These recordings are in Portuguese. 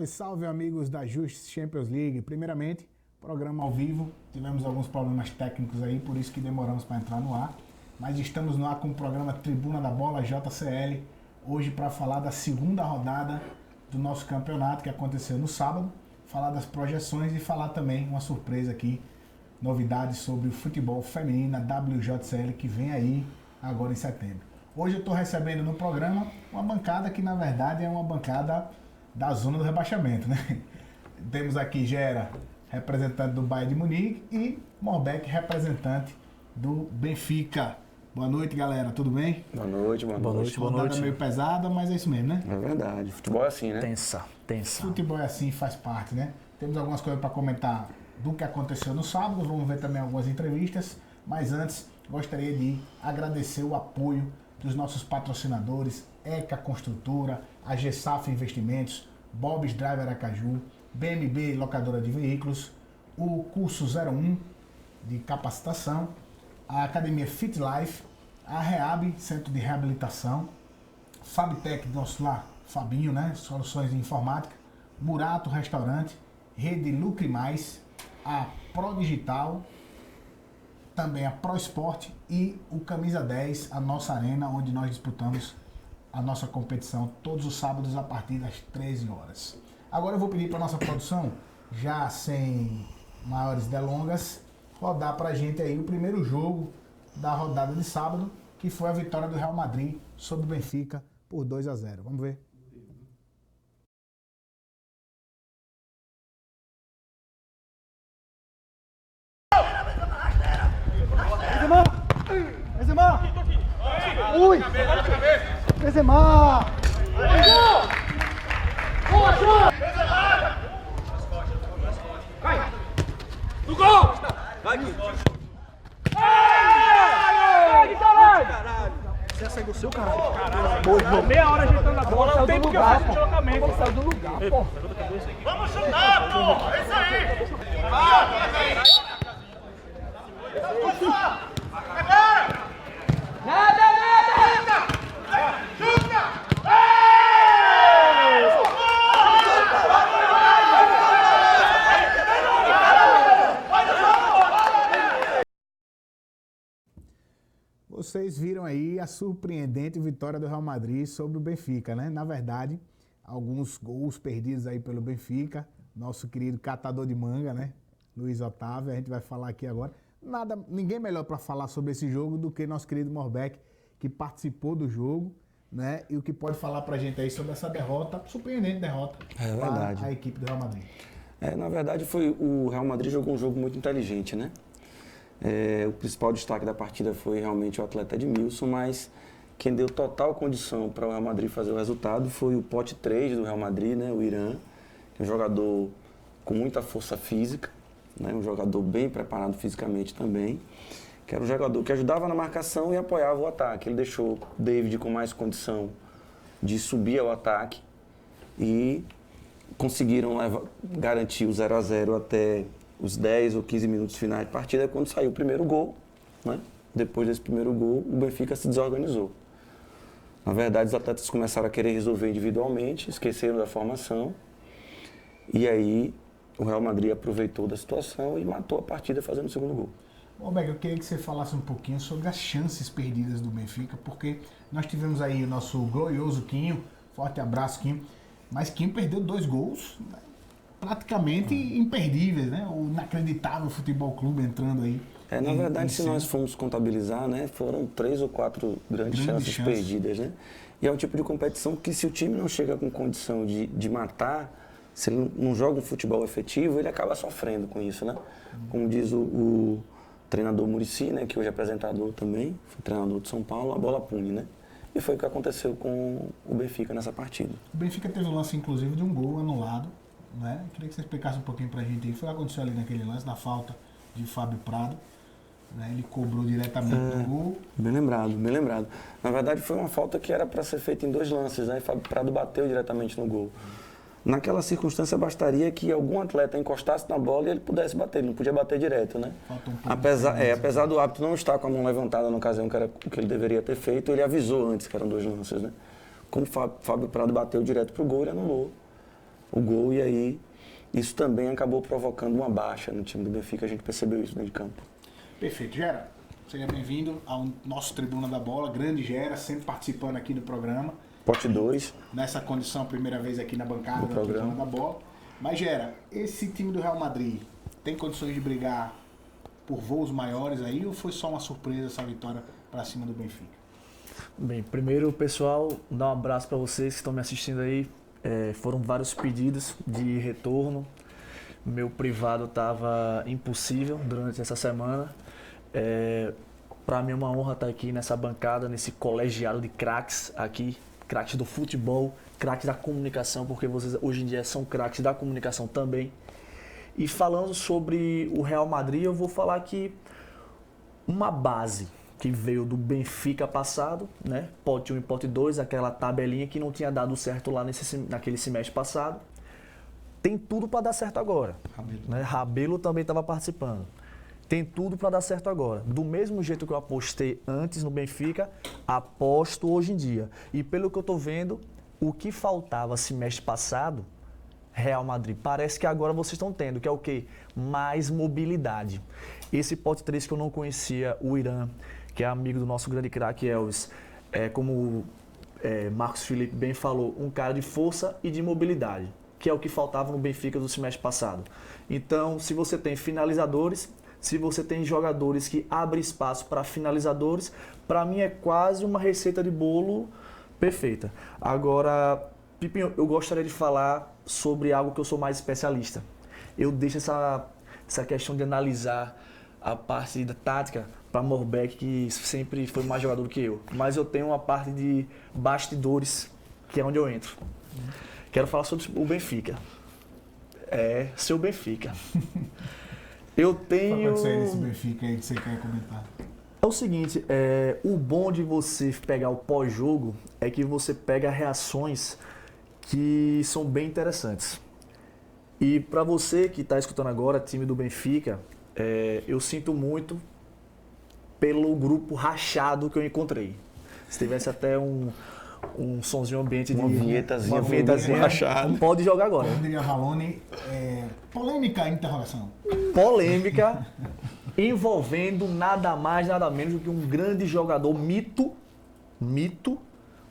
Salve, salve amigos da Just Champions League. Primeiramente, programa ao vivo. Tivemos alguns problemas técnicos aí, por isso que demoramos para entrar no ar. Mas estamos no ar com o programa Tribuna da Bola, JCL, hoje para falar da segunda rodada do nosso campeonato que aconteceu no sábado, falar das projeções e falar também uma surpresa aqui, novidades sobre o futebol feminino, a WJCL, que vem aí agora em setembro. Hoje eu estou recebendo no programa uma bancada que na verdade é uma bancada da zona do rebaixamento, né? Temos aqui Gera, representante do Bayern de Munique, e Morbeck, representante do Benfica. Boa noite, galera, tudo bem? Boa noite, boa noite. Rodada meio pesada, mas é isso mesmo, né? É verdade, futebol é assim, né? Tensa. Futebol é assim, faz parte, né? Temos algumas coisas para comentar do que aconteceu no sábado, vamos ver também algumas entrevistas, mas antes gostaria de agradecer o apoio dos nossos patrocinadores, ECA Construtora, a GSAF Investimentos, Bob's Driver Aracaju, BMB Locadora de Veículos, o curso 01 de capacitação, a Academia Fit Life, a Reab, Centro de Reabilitação, Fabtech, nosso lá, Fabinho, né? Soluções de Informática, Murato Restaurante, Rede Lucre Mais, a Pro Digital, também a Pro Esporte e o Camisa 10, a nossa arena, onde nós disputamos a nossa competição todos os sábados a partir das 13 horas. Agora eu vou pedir para a nossa produção, já sem maiores delongas, rodar para a gente aí o primeiro jogo da rodada de sábado, que foi a vitória do Real Madrid sobre o Benfica por 2-0. Vamos ver. Benzema! Ui! Benzema! No gol! Vai, Gui! Você saiu do seu caralho. Meia hora ajeitando a bola, Saiu tem do que lugar, fazer deslocamento. pô. Saiu do lugar, pô. Vamos chutar, pô! É isso aí! Vocês viram aí a surpreendente vitória do Real Madrid sobre o Benfica, né? Na verdade, alguns gols perdidos aí pelo Benfica, nosso querido catador de manga, né? Luiz Otávio, a gente vai falar aqui agora. Ninguém melhor para falar sobre esse jogo do que nosso querido Morbeck, que participou do jogo, né? E o que pode falar pra gente aí sobre essa derrota, surpreendente derrota para a equipe do Real Madrid. Na verdade, o Real Madrid jogou um jogo muito inteligente, né? O principal destaque da partida foi realmente o atleta Edmilson, mas quem deu total condição para o Real Madrid fazer o resultado foi o pote 3 do Real Madrid, né? O Irã, que é um jogador com muita força física, né? Um jogador bem preparado fisicamente também, que era um jogador que ajudava na marcação e apoiava o ataque. Ele deixou o David com mais condição de subir ao ataque e conseguiram garantir o 0-0 até os 10 ou 15 minutos finais de partida, quando saiu o primeiro gol, né? Depois desse primeiro gol, o Benfica se desorganizou. Na verdade, os atletas começaram a querer resolver individualmente, esqueceram da formação, e aí o Real Madrid aproveitou da situação e matou a partida fazendo o segundo gol. Bom, Beck, eu queria que você falasse um pouquinho sobre as chances perdidas do Benfica, porque nós tivemos aí o nosso glorioso Quinho, forte abraço, Quinho, mas Quinho perdeu 2 gols, né? Praticamente imperdíveis, né? O inacreditável Futebol Clube entrando aí. Na verdade, se nós formos contabilizar, né, foram 3 ou 4 grandes chances perdidas, né? E é um tipo de competição que, se o time não chega com condição de matar, se ele não joga um futebol efetivo, ele acaba sofrendo com isso, né? Como diz o treinador Muricy, né, que hoje é apresentador também, foi treinador de São Paulo, a bola pune, né? E foi o que aconteceu com o Benfica nessa partida. O Benfica teve um lance, inclusive, de um gol anulado, né? Queria que você explicasse um pouquinho pra gente aí. Foi o que aconteceu ali naquele lance, na falta de Fábio Prado, né? Ele cobrou diretamente do gol. Bem lembrado, bem lembrado. Na verdade, foi uma falta que era para ser feita em 2 lances, né? E Fábio Prado bateu diretamente no gol. Naquela circunstância, bastaria que algum atleta encostasse na bola e ele pudesse bater, ele não podia bater direto, né? Apesar do árbitro não estar com a mão levantada na ocasião que era o que ele deveria ter feito, ele avisou antes que eram 2 lances, né? Como o Fábio Prado bateu direto pro gol, ele anulou o gol, e aí isso também acabou provocando uma baixa no time do Benfica, a gente percebeu isso dentro de campo. Perfeito. Gera, seja bem-vindo ao nosso Tribuna da Bola, grande Gera, sempre participando aqui do programa. Pote 2. Nessa condição, primeira vez aqui na bancada do Tribuna da Bola. Mas Gera, esse time do Real Madrid tem condições de brigar por voos maiores aí, ou foi só uma surpresa essa vitória para cima do Benfica? Bem, primeiro, pessoal, dar um abraço para vocês que estão me assistindo aí. Foram vários pedidos de retorno. Meu privado estava impossível durante essa semana. Para mim é uma honra estar aqui nessa bancada, nesse colegiado de craques aqui, craques do futebol, craques da comunicação, porque vocês hoje em dia são craques da comunicação também. E falando sobre o Real Madrid, eu vou falar que uma base que veio do Benfica passado, né? Pote 1 e Pote 2, aquela tabelinha que não tinha dado certo lá naquele semestre passado, tem tudo para dar certo agora. Né? Rabelo também estava participando. Tem tudo para dar certo agora. Do mesmo jeito que eu apostei antes no Benfica, aposto hoje em dia. E pelo que eu estou vendo, o que faltava semestre passado, Real Madrid, parece que agora vocês estão tendo, que é o quê? Mais mobilidade. Esse Pote 3 que eu não conhecia, o Irã, que é amigo do nosso grande craque Elvis, como Marcos Felipe bem falou, um cara de força e de mobilidade, que é o que faltava no Benfica do semestre passado. Então, se você tem finalizadores, se você tem jogadores que abrem espaço para finalizadores, para mim é quase uma receita de bolo perfeita. Agora, Pipinho, eu gostaria de falar sobre algo que eu sou mais especialista. Eu deixo essa questão de analisar a parte da tática para Morbeck, que sempre foi mais jogador do que eu. Mas eu tenho uma parte de bastidores, que é onde eu entro. Quero falar sobre o Benfica. Seu Benfica. Eu tenho... O que aconteceu nesse Benfica aí que você quer comentar? É o seguinte, o bom de você pegar o pós-jogo é que você pega reações que são bem interessantes. E para você que está escutando agora, time do Benfica, eu sinto muito pelo grupo rachado que eu encontrei. Se tivesse até um sonzinho ambiente de... Uma vinhetazinha rachada. Pode jogar agora. Como diria Valone, polêmica, interrogação. Polêmica envolvendo nada mais, nada menos do que um grande jogador, mito,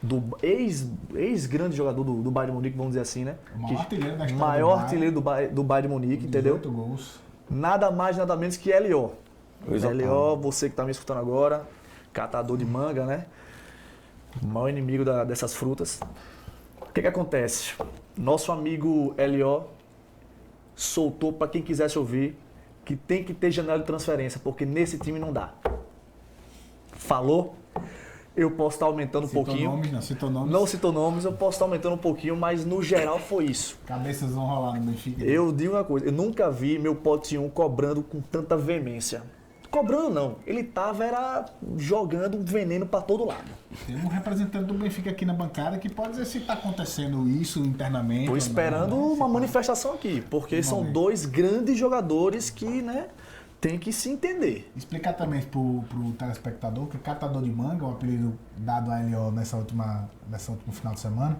do ex-grande jogador do Bayern de Munique, vamos dizer assim, né? O maior artilheiro da história maior artilheiro do Bayern de Munique, entendeu? 18 gols. Nada mais, nada menos que L.O. Exatamente. L.O., você que está me escutando agora, catador de manga, né? O maior inimigo dessas frutas. O que acontece? Nosso amigo L.O. soltou para quem quisesse ouvir que tem que ter janela de transferência, porque nesse time não dá. Falou? Eu posso estar aumentando um pouquinho. Citou nomes. Não citou nomes, eu posso estar aumentando um pouquinho, mas no geral foi isso. Cabeças vão rolar no Benfica. Eu digo uma coisa, eu nunca vi meu Pote 1 cobrando com tanta veemência. Cobrando não, ele era jogando veneno para todo lado. Tem um representante do Benfica aqui na bancada que pode dizer se está acontecendo isso internamente. Estou esperando uma manifestação aqui, porque são dois grandes jogadores que, né, tem que se entender. Explicar também pro telespectador que catador de manga, o apelido dado a LO nessa última final de semana,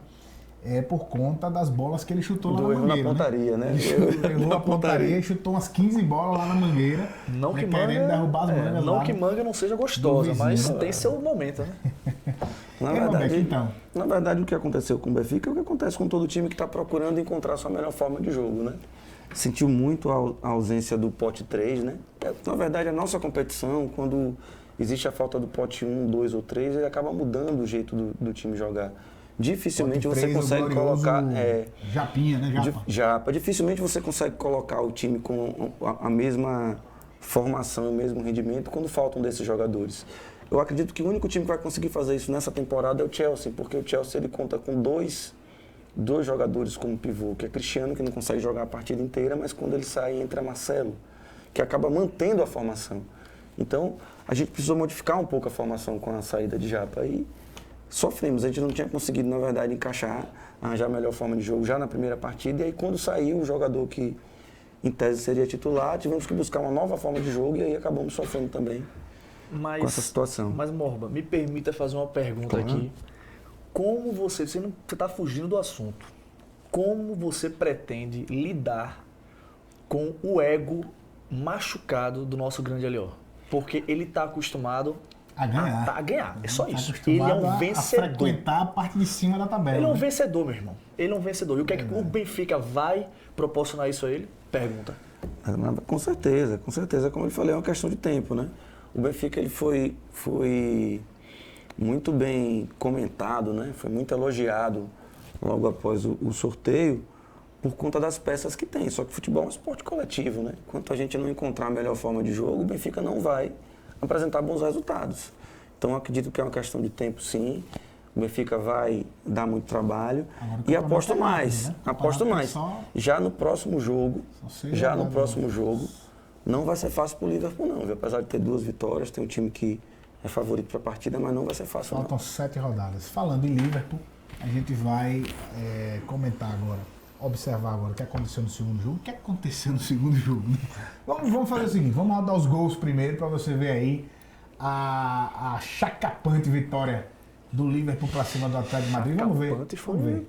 é por conta das bolas que ele chutou lá na Mangueira. Na pontaria, né? Ele errou a pontaria e chutou umas 15 bolas lá na Mangueira. Não que querendo derrubar as mangas não lá. que manga não seja gostosa, mas tem seu momento, né? Na verdade, o que aconteceu com o Benfica é o que acontece com todo time que está procurando encontrar sua melhor forma de jogo, né? Sentiu muito a ausência do pote 3, né? Na verdade, a nossa competição, quando existe a falta do pote 1, 2 ou 3, ele acaba mudando o jeito do time jogar. Dificilmente você consegue colocar... Japinha, né? Japa. Dificilmente você consegue colocar o time com a mesma formação, o mesmo rendimento quando faltam desses jogadores. Eu acredito que o único time que vai conseguir fazer isso nessa temporada é o Chelsea, porque o Chelsea ele conta com dois jogadores como pivô, que é Cristiano, que não consegue jogar a partida inteira, mas quando ele sai entra Marcelo, que acaba mantendo a formação. Então, a gente precisou modificar um pouco a formação com a saída de Japa e sofremos. A gente não tinha conseguido, na verdade, arranjar a melhor forma de jogo já na primeira partida, e aí quando saiu o jogador que em tese seria titular, tivemos que buscar uma nova forma de jogo e aí acabamos sofrendo também com essa situação. Mas, Morba, me permita fazer uma pergunta aqui. Como você está fugindo do assunto. como você pretende lidar com o ego machucado do nosso grande L.O.? Porque ele está acostumado A ganhar. a ganhar. É só Tá isso. Ele é um acostumado vencedor. a frequentar a parte de cima da tabela. Ele é um né? vencedor, meu irmão. Ele é um vencedor. E o que é que o Benfica vai proporcionar isso a ele? Pergunta. Mas, com certeza, como eu falei, é uma questão de tempo, né? O Benfica ele foi muito bem comentado, né? Foi muito elogiado logo após o sorteio por conta das peças que tem. Só que futebol é um esporte coletivo, né? Enquanto a gente não encontrar a melhor forma de jogo, o Benfica não vai apresentar bons resultados. Então, eu acredito que é uma questão de tempo, sim. O Benfica vai dar muito trabalho e aposto mais. Né? Aposto mais. Já no próximo jogo, não vai ser fácil pro Liverpool, não. Viu? Apesar de ter 2 vitórias, tem um time que é favorito para a partida, mas não vai ser fácil. Faltam 7 rodadas. Falando em Liverpool, a gente vai comentar agora, observar agora o que aconteceu no segundo jogo. O que aconteceu no segundo jogo? Né? Vamos fazer o seguinte, vamos rodar os gols primeiro para você ver aí a chacapante vitória do Liverpool para cima do Atlético de Madrid. Vamos ver. Vamos ver.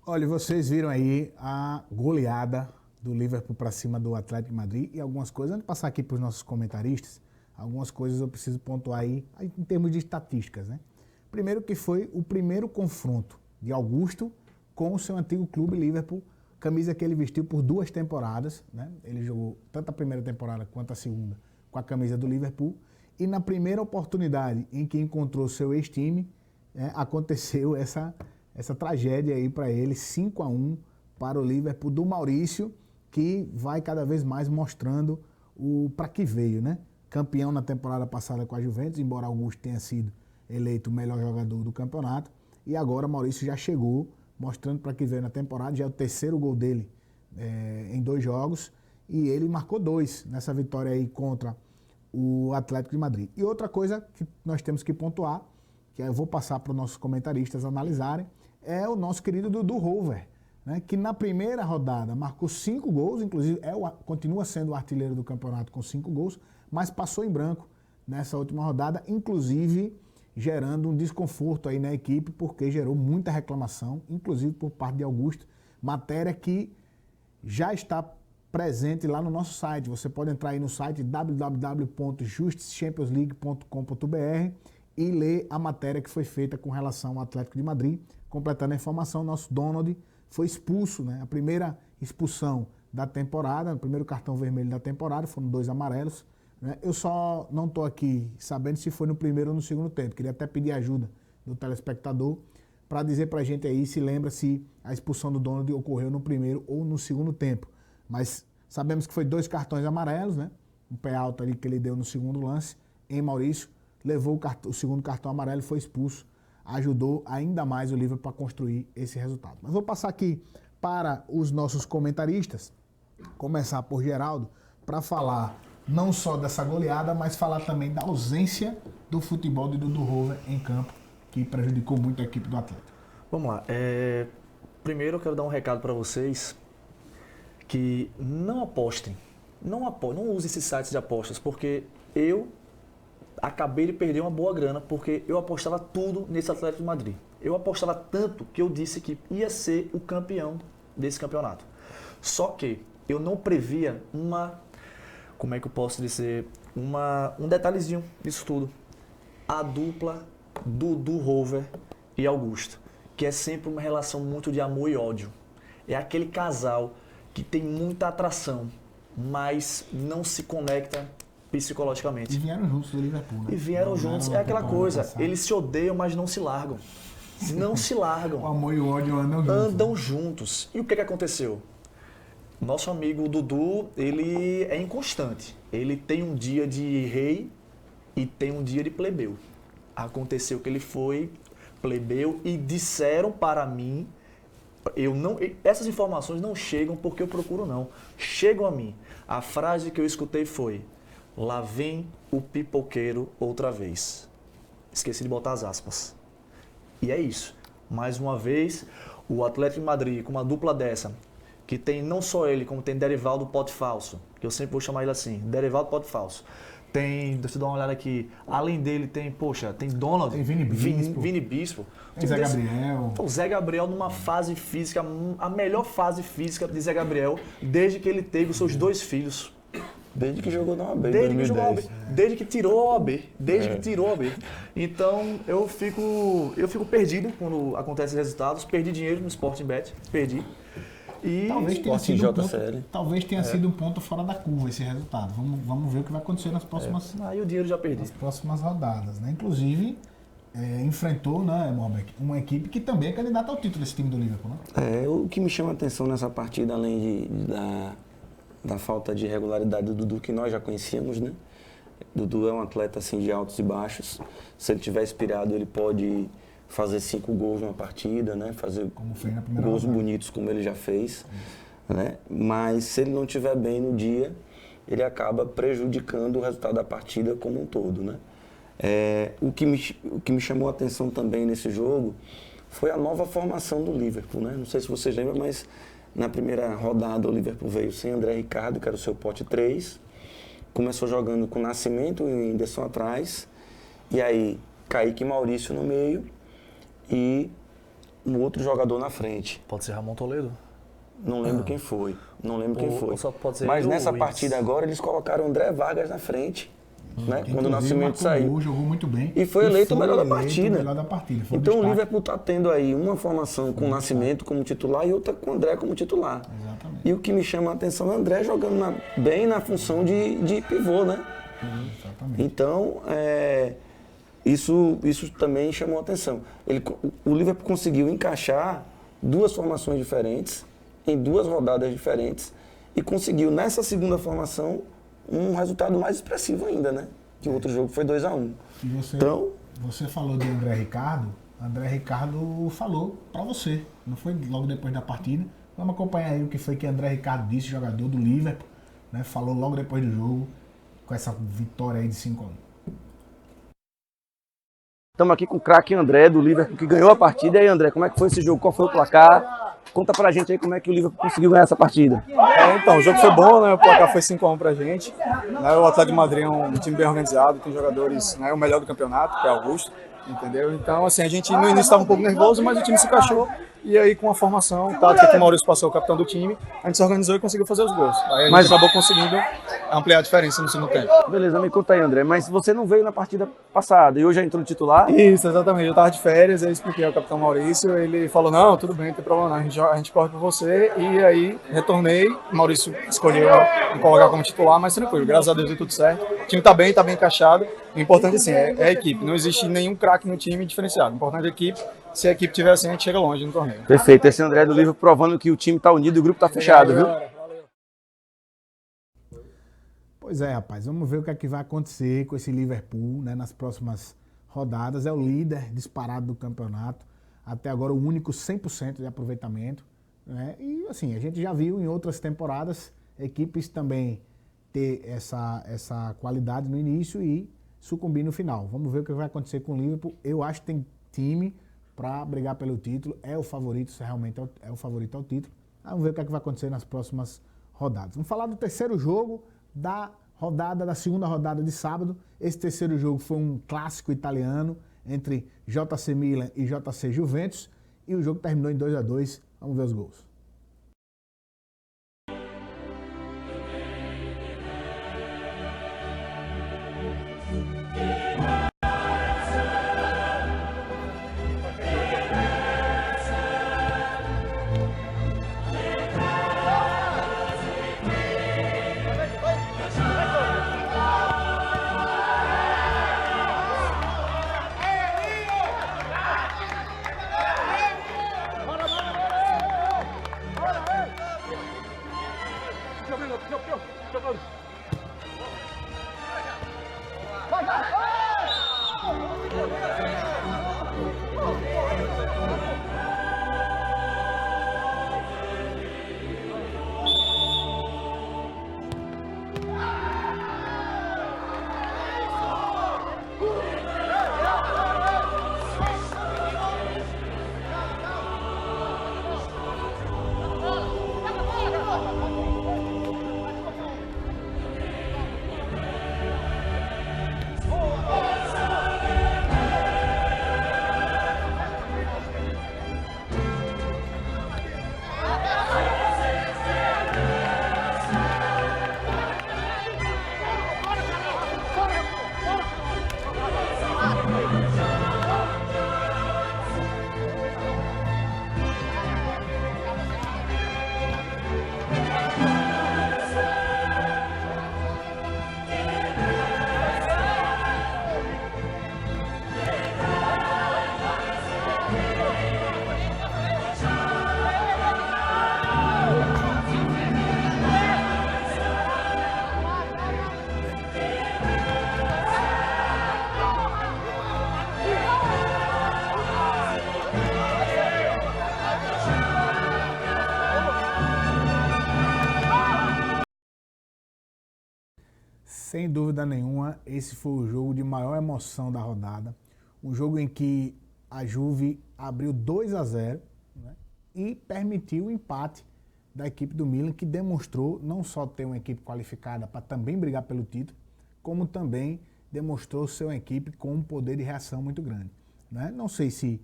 Olha, vocês viram aí a goleada do Liverpool para cima do Atlético de Madrid e algumas coisas, antes de passar aqui para os nossos comentaristas, algumas coisas eu preciso pontuar aí em termos de estatísticas, né? Primeiro que foi o primeiro confronto de Augusto com o seu antigo clube Liverpool, camisa que ele vestiu por 2 temporadas, né? Ele jogou tanto a primeira temporada quanto a segunda com a camisa do Liverpool e na primeira oportunidade em que encontrou seu ex-time, aconteceu essa tragédia aí para ele, 5-1 para o Liverpool do Maurício, que vai cada vez mais mostrando o para que veio, né? Campeão na temporada passada com a Juventus, embora Augusto tenha sido eleito o melhor jogador do campeonato, e agora Maurício já chegou, mostrando para que veio na temporada, já é o 3º gol dele em 2 jogos, e ele marcou 2 nessa vitória aí contra o Atlético de Madrid. E outra coisa que nós temos que pontuar, que eu vou passar para os nossos comentaristas analisarem, é o nosso querido Dudu Rouver, né, que na primeira rodada marcou 5 gols, inclusive continua sendo o artilheiro do campeonato com 5 gols, mas passou em branco nessa última rodada, inclusive gerando um desconforto aí na equipe, porque gerou muita reclamação, inclusive por parte de Augusto, matéria que já está presente lá no nosso site. Você pode entrar aí no site www.justichampionsleague.com.br e ler a matéria que foi feita com relação ao Atlético de Madrid. Completando a informação, nosso Donald foi expulso, né? A primeira expulsão da temporada, o primeiro cartão vermelho da temporada, foram 2 amarelos. Né? Eu só não estou aqui sabendo se foi no primeiro ou no segundo tempo. Queria até pedir ajuda do telespectador para dizer para a gente aí se lembra se a expulsão do Donald ocorreu no primeiro ou no segundo tempo. Mas sabemos que foi 2 cartões amarelos, né? Um pé alto ali que ele deu no segundo lance em Maurício, levou o segundo cartão amarelo e foi expulso. Ajudou ainda mais o Liverpool para construir esse resultado. Mas vou passar aqui para os nossos comentaristas, começar por Geraldo, para falar não só dessa goleada, mas falar também da ausência do futebol de Dudu Rouver em campo, que prejudicou muito a equipe do Atlético. Vamos lá. Primeiro eu quero dar um recado para vocês que não apostem, não usem esses sites de apostas, porque eu acabei de perder uma boa grana, porque eu apostava tudo nesse Atlético de Madrid. Eu apostava tanto que eu disse que ia ser o campeão desse campeonato. Só que eu não previa como é que eu posso dizer, um detalhezinho disso tudo. A dupla Dudu Rouver e Augusto, que é sempre uma relação muito de amor e ódio. É aquele casal que tem muita atração, mas não se conecta psicologicamente. E vieram juntos do Liverpool, né? E vieram juntos, é aquela coisa, eles se odeiam, mas não se largam. Não se largam. O amor e o ódio andam juntos. Andam juntos. E o que aconteceu? Nosso amigo Dudu, ele é inconstante. Ele tem um dia de rei e tem um dia de plebeu. Aconteceu que ele foi plebeu e disseram para mim, essas informações não chegam porque eu procuro não, chegam a mim. A frase que eu escutei foi: lá vem o pipoqueiro outra vez. Esqueci de botar as aspas. E é isso. Mais uma vez, o Atlético de Madrid, com uma dupla dessa, que tem não só ele, como tem Derivaldo Pote Falso, que eu sempre vou chamar ele assim, Derivaldo Pote Falso. Tem, deixa eu dar uma olhada aqui, além dele tem Donald, tem Vini Bispo. Tem Zé Gabriel. O Zé Gabriel numa fase física, a melhor fase física de Zé Gabriel, desde que ele teve os seus 2 filhos. Desde que jogou na OAB, desde que tirou a OAB. Então, eu fico perdido quando acontecem resultados. Perdi dinheiro no Sporting Bet, perdi. E talvez tenha sido um ponto fora da curva esse resultado. Vamos ver o que vai acontecer nas próximas. Aí o dinheiro já perdi. Nas próximas rodadas, né? Inclusive, enfrentou, né, Morbeck, uma equipe que também é candidata ao título desse time do Liverpool, né? O que me chama a atenção nessa partida, além da falta de regularidade do Dudu, que nós já conhecíamos, né? Dudu é um atleta assim, de altos e baixos. Se ele estiver inspirado, ele pode fazer 5 gols numa partida, né? Fazer gols bonitos como ele já fez. Né? Mas se ele não estiver bem no dia, ele acaba prejudicando o resultado da partida como um todo. Né? O que me chamou a atenção também nesse jogo foi a nova formação do Liverpool. Né? Não sei se vocês lembram, mas na primeira rodada o Liverpool veio sem André Ricardo, que era o seu pote 3. Começou jogando com Nascimento e Whindersson atrás. E aí Kaique e Maurício no meio e um outro jogador na frente. Pode ser Ramon Toledo? Não lembro quem foi. Só pode ser Mas nessa Luiz. Partida agora eles colocaram André Vargas na frente. Né? Quando o Nascimento saiu. Jogou muito bem. E foi eleito o melhor da partida. Então o Liverpool está tendo aí uma formação com o Nascimento como titular e outra com o André como titular. Exatamente. E o que me chama a atenção é o André jogando bem na função de pivô, né? Exatamente. Então, isso também chamou a atenção. O Liverpool conseguiu encaixar 2 formações diferentes, em 2 rodadas diferentes, e conseguiu, nessa segunda formação, um resultado mais expressivo ainda, né? Que o outro jogo foi 2-1. Você falou de André Ricardo falou pra você, não foi logo depois da partida. Vamos acompanhar aí o que foi que André Ricardo disse, jogador do Liverpool, né? Falou logo depois do jogo. com essa vitória aí de 5-1? Estamos aqui com o craque André, do Liverpool, que ganhou a partida. E aí, André, como é que foi esse jogo? Qual foi o placar? Conta pra gente aí como é que o Liverpool conseguiu ganhar essa partida. Então, o jogo foi bom, né? O placar foi 5-1 pra gente. Né? O Atlético de Madrid é um time bem organizado, tem jogadores, né, o melhor do campeonato, que é Augusto, entendeu? Então, assim, a gente no início estava um pouco nervoso, mas o time se encaixou. E aí, com a formação tática que o Maurício passou, o capitão do time, a gente se organizou e conseguiu fazer os gols. Aí a gente acabou conseguindo ampliar a diferença no segundo tempo. Beleza, me conta aí, André. Mas você não veio na partida passada e hoje já entrou no titular? Isso, exatamente. Eu estava de férias, eu expliquei ao capitão Maurício, ele falou, não, tudo bem, não tem problema não, a gente corre por você. E aí, retornei, o Maurício escolheu me colocar como titular, mas tranquilo, graças a Deus deu tudo certo. O time está bem encaixado. O importante, assim, é a equipe. Não existe nenhum craque no time diferenciado. O importante é a equipe. Se a equipe estiver assim, a gente chega longe no torneio. Perfeito. Esse André do Liverpool provando que o time está unido e o grupo está fechado, viu? Pois é, rapaz. Vamos ver o que é que vai acontecer com esse Liverpool, né, nas próximas rodadas. É o líder disparado do campeonato. Até agora o único 100% de aproveitamento. Né? E assim, a gente já viu em outras temporadas equipes também ter essa qualidade no início e sucumbir no final. Vamos ver o que vai acontecer com o Liverpool. Eu acho que tem time para brigar pelo título. É o favorito, se realmente é o favorito ao título. Vamos ver o que é que vai acontecer nas próximas rodadas. Vamos falar do terceiro jogo da segunda rodada de sábado. Esse terceiro jogo foi um clássico italiano entre JC Milan e JC Juventus. E o jogo terminou em 2-2. Vamos ver os gols. Sem dúvida nenhuma, esse foi o jogo de maior emoção da rodada. Um jogo em que a Juve abriu 2-0, né, e permitiu o empate da equipe do Milan, que demonstrou não só ter uma equipe qualificada para também brigar pelo título, como também demonstrou ser uma equipe com um poder de reação muito grande. Né? Não sei se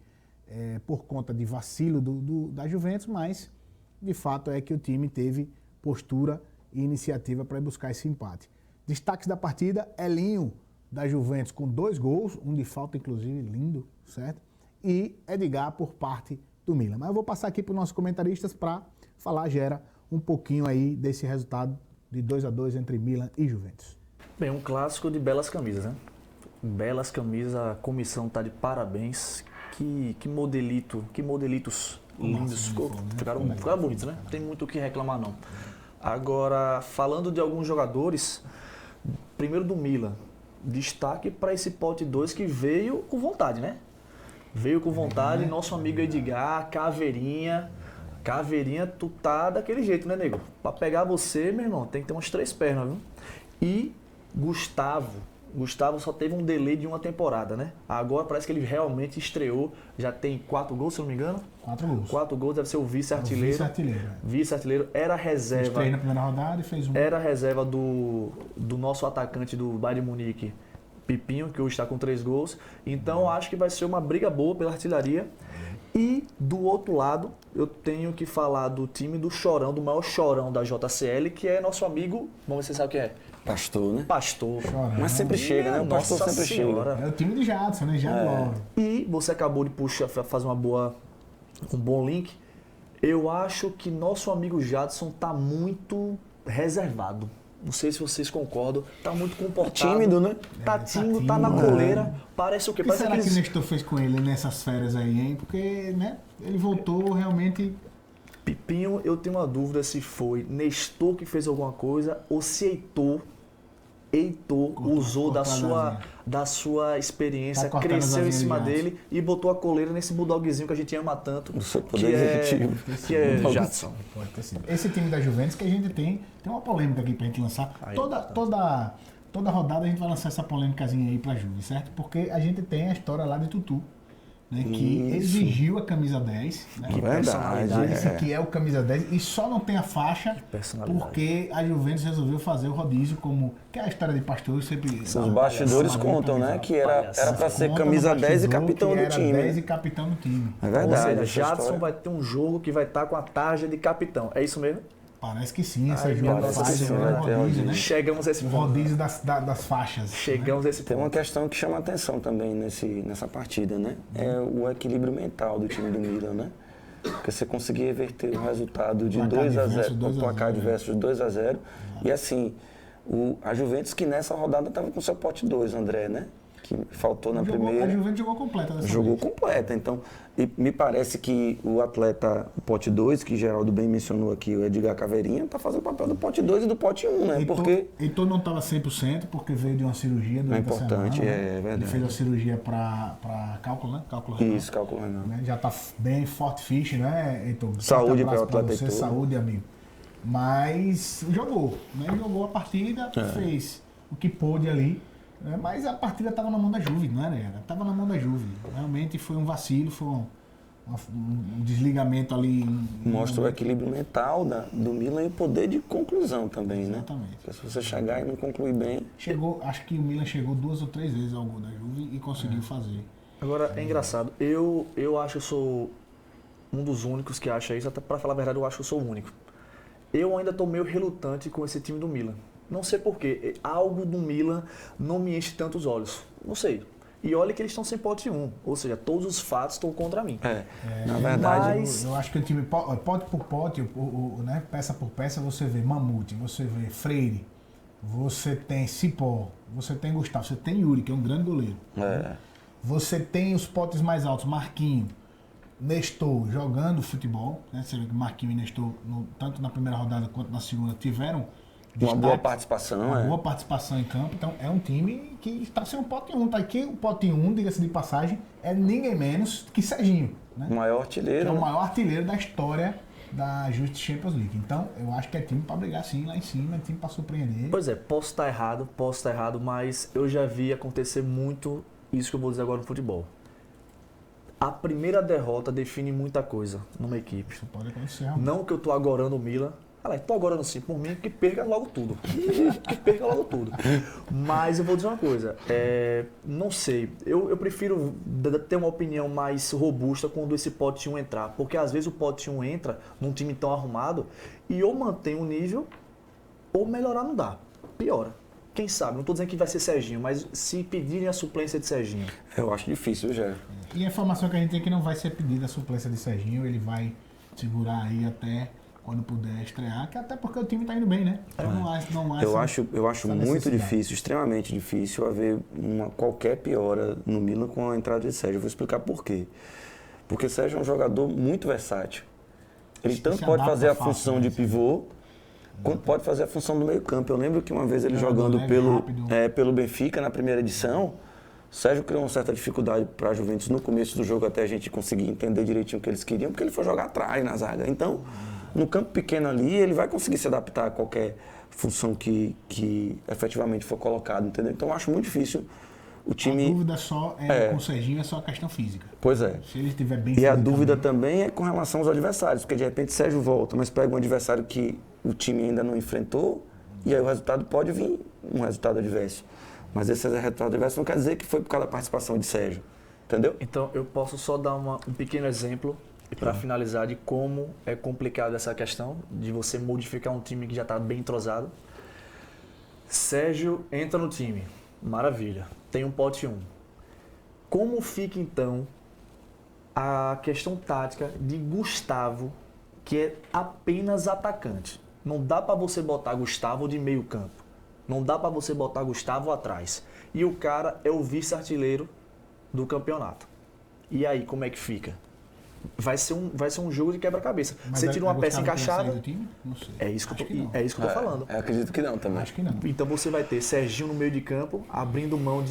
por conta de vacilo da Juventus, mas de fato é que o time teve postura e iniciativa para buscar esse empate. Destaques da partida, Elinho da Juventus com 2 gols, um de falta inclusive, lindo, certo? E Edgar por parte do Milan. Mas eu vou passar aqui para os nossos comentaristas para falar, Gera, um pouquinho aí desse resultado de 2-2 entre Milan e Juventus. Bem, um clássico de belas camisas, né? Belas camisas, a comissão tá de parabéns. Que modelitos lindos. Ficaram bonitos, né? Não tem muito o que reclamar, não. Agora, falando de alguns jogadores, primeiro do Milan, destaque para esse pote 2 que veio com vontade, né? Veio com vontade, nosso amigo Edgar, Caveirinha. Caveirinha, tu tá daquele jeito, né, nego? Pra pegar você, meu irmão, tem que ter umas 3 pernas, viu? E Gustavo só teve um delay de uma temporada, né? Agora parece que ele realmente estreou, já tem 4 gols, se eu não me engano. 4 gols. 4 gols, deve ser o vice-artilheiro. Vice-artilheiro. Vice-artilheiro, era reserva. Estreia na primeira rodada e fez um. Era reserva do nosso atacante do Bayern de Munique, Pipinho, que hoje está com 3 gols. Então acho que vai ser uma briga boa pela artilharia. E do outro lado, eu tenho que falar do time do chorão, do maior chorão da JCL, que é nosso amigo, vamos ver se você sabe quem é. Pastor, né? Pastor. Chorão. Mas sempre chega, né? O Pastor Nossa sempre Senhora. É o time de Jadson, né? Jadson Love. E você acabou de puxar, fazer um bom link. Eu acho que nosso amigo Jadson tá muito reservado. Não sei se vocês concordam. Tá muito comportado. Tímido, né? Tá tímido, tá na coleira. Parece o quê? O que Parece será que o aqueles... Nestor fez com ele nessas férias aí, hein? Porque, né? Ele voltou realmente... Pipinho, eu tenho uma dúvida se foi Nestor que fez alguma coisa ou se Heitor usou da sua experiência, Tá cortando as cresceu em asinhas cima de dele e botou a coleira nesse bulldogzinho que a gente ama tanto, Do seu que poder executivo. que é Jadson. Pode ter sido. Esse time da Juventus que a gente tem uma polêmica aqui pra gente lançar. Toda rodada a gente vai lançar essa polêmicazinha aí pra Juve, certo? Porque a gente tem a história lá de Tutu, né, que Isso. exigiu a camisa 10, né? Que verdade, Esse aqui é o camisa 10 e só não tem a faixa personalidade. porque a Juventus resolveu fazer o rodízio como... Que é a história de Pastor sempre... Os bastidores contam, né? Que era pra ser Conta camisa no 10 e bastidor capitão que do era time. 10 e capitão do time. É Ou verdade. seja, essa Jadson história. vai ter um jogo que vai estar com a tarja de capitão. É isso mesmo? Parece que sim, essa Ai, jogo parece faz que sim, o vai ter rodízio, rodízio. né? Chegamos a esse O ponto. rodízio das faixas. Chegamos a esse Tem uma ponto. questão que chama atenção também nessa partida, né? É o equilíbrio mental do time do Milan, né? Porque você conseguir reverter o resultado de Placar 2 a 0, adverso, o 2 a placar 0, adverso de 2 a 0. E assim, a Juventus que nessa rodada estava com seu pote 2, André, né? Que faltou na A primeira. Juventus jogou completa dessa Jogou vez. completa, então, e me parece que o atleta, o pote 2, que Geraldo bem mencionou aqui, o Edgar Caveirinha, tá fazendo o papel do pote 2 e do pote 1, né? Porque Heitor não estava 100% porque veio de uma cirurgia durante a importante, semana, né? é verdade. Ele fez a cirurgia para cálculo, né? Cálculo renal, isso, cálculo renal. né? Já tá bem forte fish, né, Heitor? Saúde Forte abraço para o atleta você, Heitor. saúde, amigo. Mas jogou, né? Jogou a partida, É. fez o que pôde ali. Né? Mas a partida estava na mão da Juve, não era? Estava na mão da Juve. Realmente foi um vacilo, foi um desligamento ali. Mostra o equilíbrio mental do Milan e o poder de conclusão também, né? Exatamente. Porque se você chegar e não concluir bem, Acho que o Milan chegou 2 ou 3 vezes ao gol da Juve e conseguiu fazer. Agora, é engraçado. Eu acho que eu sou um dos únicos que acha isso. Até pra falar a verdade, eu acho que eu sou o único. Eu ainda tô meio relutante com esse time do Milan. Não sei porquê. Algo do Milan não me enche tantos olhos. Não sei. E olha que eles estão sem pote 1. Ou seja, todos os fatos estão contra mim. na verdade, Mas- Eu acho que o time, pote por pote, né, peça por peça, você vê Mamute, você vê Freire, você tem Cipó, você tem Gustavo, você tem Yuri, que é um grande goleiro. Você tem os potes mais altos, Marquinho, Nestor jogando futebol, né? Você vê que Marquinho e Nestor, tanto na primeira rodada quanto na segunda, tiveram uma boa destaque, participação, uma boa participação em campo. Então é um time que está sem um pote 1. Tá aqui o pote 1, diga-se de passagem, é ninguém menos que Serginho, né? o maior Que artilheiro. é o né? maior artilheiro da história da Just Champions League. Então, eu acho que é time para brigar sim lá em cima, é time para surpreender. Pois é, posso estar errado, mas eu já vi acontecer muito isso que eu vou dizer agora no futebol. A primeira derrota define muita coisa numa equipe. Isso pode acontecer. realmente. Não que eu tô agorando o Milan. Tô agorando sim, por mim, que perca logo tudo. Que perca logo tudo. Mas eu vou dizer uma coisa, não sei, eu prefiro ter uma opinião mais robusta quando esse pote 1 entrar. Porque às vezes o pote 1 entra num time tão arrumado e ou mantém o nível ou melhorar não dá. Piora. Quem sabe, não estou dizendo que vai ser Serginho, mas se pedirem a suplência de Serginho. Eu acho difícil, já. E a informação que a gente tem é que não vai ser pedida a suplência de Serginho, ele vai segurar aí até quando puder estrear, que até porque o time tá indo bem, né? Então não há Eu essa- acho essa muito necessidade. difícil, extremamente difícil, haver qualquer piora no Milan com a entrada de Sérgio. Eu vou explicar por quê. Porque Sérgio é um jogador muito versátil. Ele tanto se pode adapta fazer a fácil, função né? de pivô, quanto pode fazer a função do meio-campo. Eu lembro que uma vez ele Jogador jogando leve, pelo, rápido. pelo Benfica na primeira edição, Sérgio criou uma certa dificuldade para a Juventus no começo do jogo, até a gente conseguir entender direitinho o que eles queriam, porque ele foi jogar atrás na zaga. Então, no campo pequeno ali, ele vai conseguir se adaptar a qualquer função que efetivamente for colocado, entendeu? Então eu acho muito difícil o time... A dúvida só com o Serginho é só a questão física. Pois é. Se ele estiver bem E a fisicamente- dúvida também é com relação aos adversários, porque de repente Sérgio volta, mas pega um adversário que o time ainda não enfrentou, e aí o resultado pode vir um resultado adverso. Mas esse resultado adverso não quer dizer que foi por causa da participação de Sérgio, entendeu? Então, eu posso só dar um pequeno exemplo para finalizar de como é complicado essa questão de você modificar um time que já está bem entrosado. Sérgio entra no time, maravilha, tem um pote 1. Como fica então a questão tática de Gustavo, que é apenas atacante? Não dá para você botar Gustavo de meio campo, não dá para você botar Gustavo atrás. E o cara é o vice-artilheiro do campeonato. E aí, como é que fica? Vai ser um jogo de quebra-cabeça. Mas Você tira uma peça Gustavo tem que sair encaixada. do time? Não sei. É isso que Acho eu não. tô falando. Eu acredito que não também. Acho que não. Então você vai ter Serginho no meio de campo, abrindo mão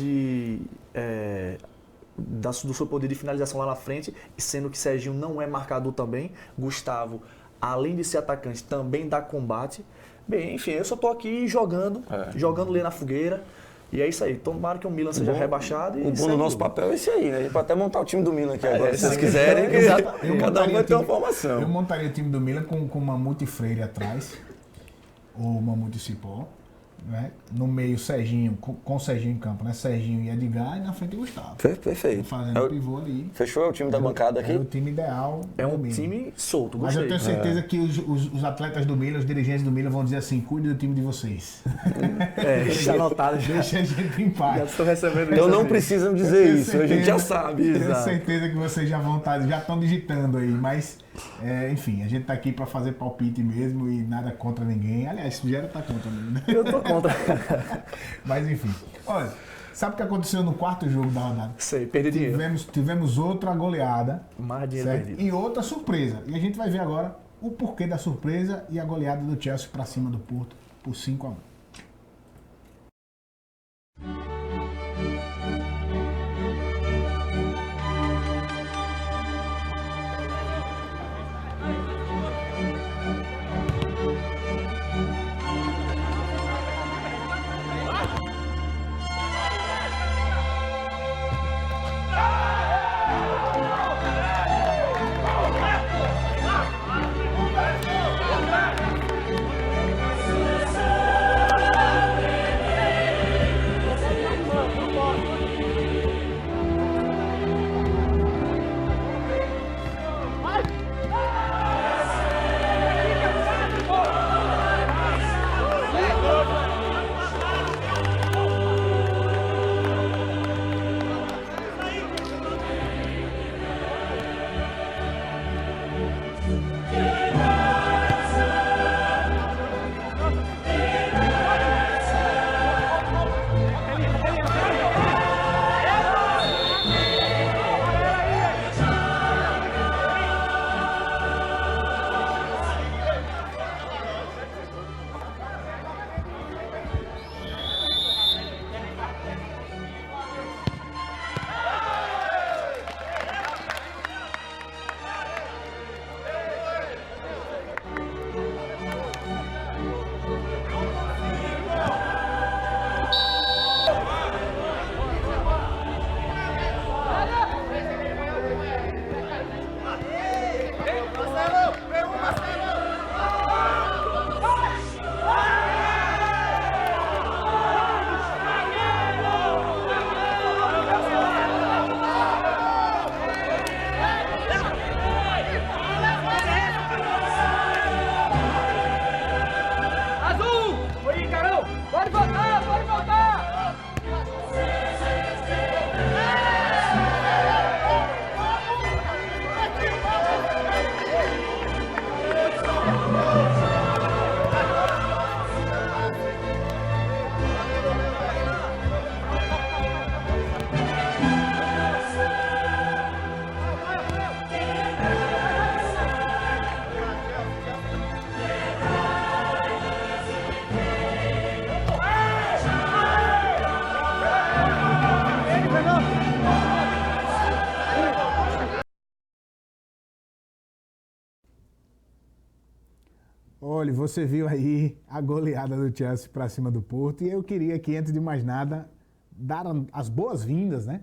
do seu poder de finalização lá na frente, sendo que Serginho não é marcador também. Gustavo, além de ser atacante, também dá combate. Bem, enfim, eu só tô aqui jogando lenha na fogueira. E é isso aí. Tomara que o Milan seja rebaixado. E O bom segue do nosso tudo. papel é esse aí, né? A gente pode até montar o time do Milan aqui agora, se vocês sim. quiserem. Exatamente. Cada um vai ter uma Eu formação. montaria o time do Milan com Mamute e Freire atrás, ou Mamute e Cipó, né? No meio Serginho, com Serginho em campo, né? Serginho e Edgar, e na frente Gustavo. Perfeito. Fazendo É o o- pivô ali. Fechou? É o time da bancada É aqui? o time ideal. É do um Milan. time solto, Mas gostei. eu tenho certeza que os atletas do Milan, os dirigentes do Milan vão dizer assim, cuide do time de vocês. Está anotado já. Deixa a gente em Já paz. estou recebendo isso. Então não assim. precisam dizer Tenho isso, a gente já sabe. Tenho Exato. certeza que vocês já estão digitando aí, mas enfim, a gente tá aqui para fazer palpite mesmo e nada contra ninguém. Aliás, Gera tá contra mim, né? Eu tô contra. Mas enfim, olha, sabe o que aconteceu no quarto jogo da rodada? Sei, perdi dinheiro. Tivemos outra goleada, Mais dinheiro certo? perdido. E outra surpresa. E a gente vai ver agora o porquê da surpresa e a goleada do Chelsea para cima do Porto por 5-1. Olha, você viu aí a goleada do Chelsea para cima do Porto e eu queria aqui, antes de mais nada, dar as boas-vindas, né,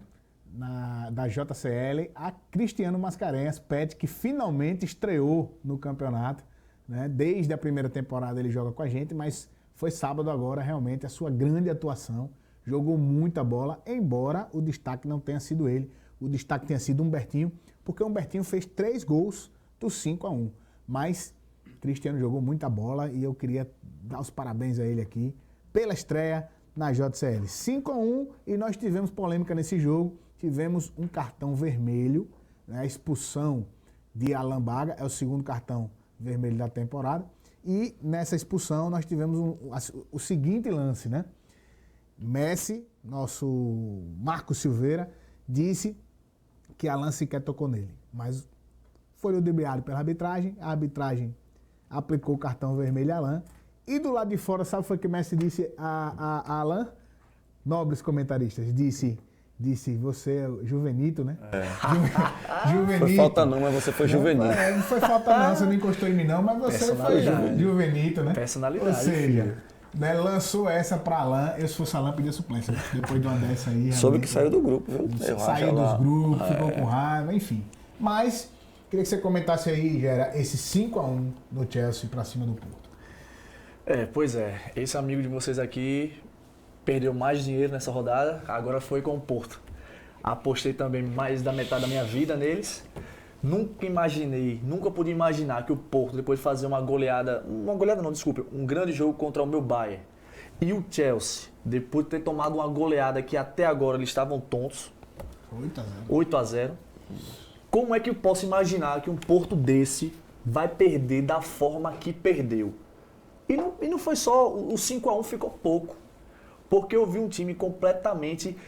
da JCL a Cristiano Mascarenhas, Pet, que finalmente estreou no campeonato, né? Desde a primeira temporada ele joga com a gente, mas foi sábado agora realmente a sua grande atuação, jogou muita bola, embora o destaque não tenha sido ele, o destaque tenha sido Humbertinho, porque o Humbertinho fez 3 gols dos 5-1, mas Cristiano jogou muita bola e eu queria dar os parabéns a ele aqui pela estreia na JCL. 5-1 e nós tivemos polêmica nesse jogo, tivemos um cartão vermelho, né, a expulsão de Alan Baga, é o segundo cartão vermelho da temporada, e nessa expulsão nós tivemos o seguinte lance, né? Messi, nosso Marco Silveira, disse que Alan sequer tocou nele, mas foi ludibriado pela arbitragem, a arbitragem aplicou o cartão vermelho a Alan, e do lado de fora, sabe o que foi que Messi disse a Alan? Nobres comentaristas, disse, você é juvenito, né? Juvenito. Foi falta não, mas você foi juvenil. Não foi falta não, você não encostou em mim não, mas você foi juvenito, né? Personalidade. Ou seja, né, lançou essa pra Alan, eu se fosse Alan pedia suplência, depois de uma dessa aí. Soube que saiu do grupo, viu? Saiu dos grupos, ficou com raiva, enfim. Mas, queria que você comentasse aí, Gera, esse 5-1 no Chelsea pra cima do Porto. Pois é, esse amigo de vocês aqui perdeu mais dinheiro nessa rodada, agora foi com o Porto. Apostei também mais da metade da minha vida neles. Nunca pude imaginar que o Porto, depois de fazer um grande jogo contra o meu Bayern, e o Chelsea, depois de ter tomado uma goleada que até agora eles estavam tontos, 8-0, como é que eu posso imaginar que um Porto desse vai perder da forma que perdeu? E não foi só, o 5-1 ficou pouco, porque eu vi um time completamente,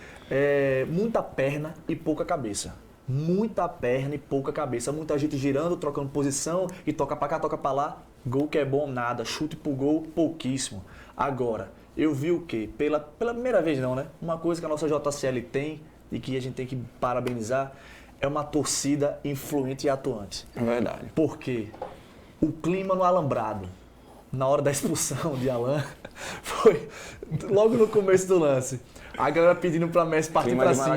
muita perna e pouca cabeça. Muita perna e pouca cabeça, muita gente girando, trocando posição e toca pra cá, toca pra lá. Gol que é bom, nada. Chute pro gol, pouquíssimo. Agora, eu vi o quê? Pela primeira vez não, né? Uma coisa que a nossa JCL tem e que a gente tem que parabenizar é uma torcida influente e atuante. É verdade. Porque o clima no alambrado, na hora da expulsão de Alan, foi logo no começo do lance. A galera pedindo pra Messi partir pra cima.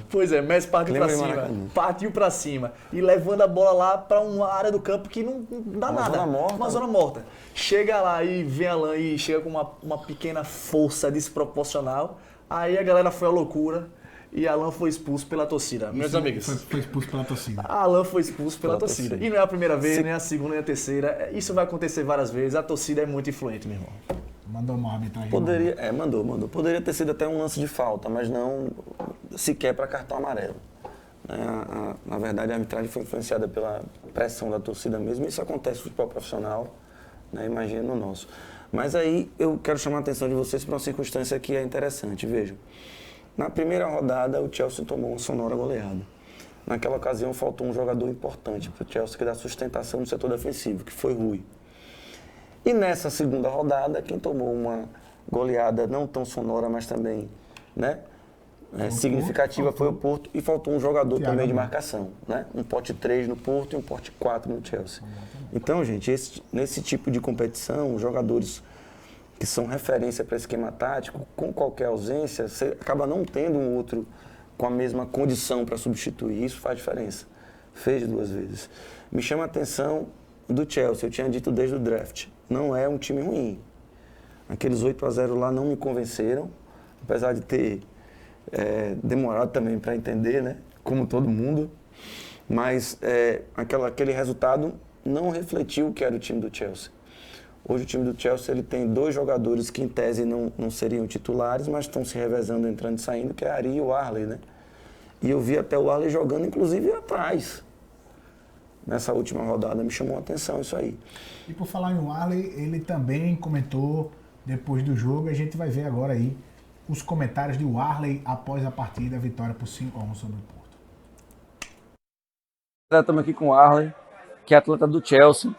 Pois é, Messi partiu pra cima. Partiu pra cima. E levando a bola lá pra uma área do campo que não dá nada. Uma zona morta. Chega lá e vem Alan e chega com uma pequena força desproporcional. Aí a galera foi à loucura e Alan foi expulso pela torcida. Meus amigos. Foi expulso pela torcida. Alan foi expulso pela torcida. E não é a primeira vez, nem a segunda, nem a terceira. Isso vai acontecer várias vezes. A torcida é muito influente, meu irmão. Mandou uma arbitragem. Mandou. Poderia ter sido até um lance de falta, mas não sequer para cartão amarelo. Na verdade, a arbitragem foi influenciada pela pressão da torcida mesmo. Isso acontece no futebol profissional, né? Imagina no nosso. Mas aí eu quero chamar a atenção de vocês para uma circunstância que é interessante. Vejam, na primeira rodada o Chelsea tomou uma sonora goleada. Naquela ocasião faltou um jogador importante para o Chelsea que dá sustentação no setor defensivo, que foi Rui. E nessa segunda rodada, quem tomou uma goleada não tão sonora, mas também, né, significativa foi o Porto, e faltou um jogador também de marcação, né? Um pote 3 no Porto e um pote 4 no Chelsea. Então, gente, nesse tipo de competição, os jogadores que são referência para esquema tático, com qualquer ausência, você acaba não tendo um outro com a mesma condição para substituir. Isso faz diferença. Fez 2 vezes. Me chama a atenção do Chelsea, eu tinha dito desde o draft. Não é um time ruim. Aqueles 8-0 lá não me convenceram, apesar de ter demorado também para entender, né? Como todo mundo. Mas aquele resultado não refletiu o que era o time do Chelsea. Hoje o time do Chelsea ele tem 2 jogadores que em tese não seriam titulares, mas estão se revezando, entrando e saindo, que é a Ari e o Arley, né? E eu vi até o Arley jogando, inclusive, atrás. Nessa última rodada, me chamou a atenção isso aí. E por falar em Arley, ele também comentou depois do jogo, a gente vai ver agora aí os comentários de Arley após a partida, a vitória por 5-1 sobre o Porto. Estamos aqui com o Arley, que é atleta do Chelsea,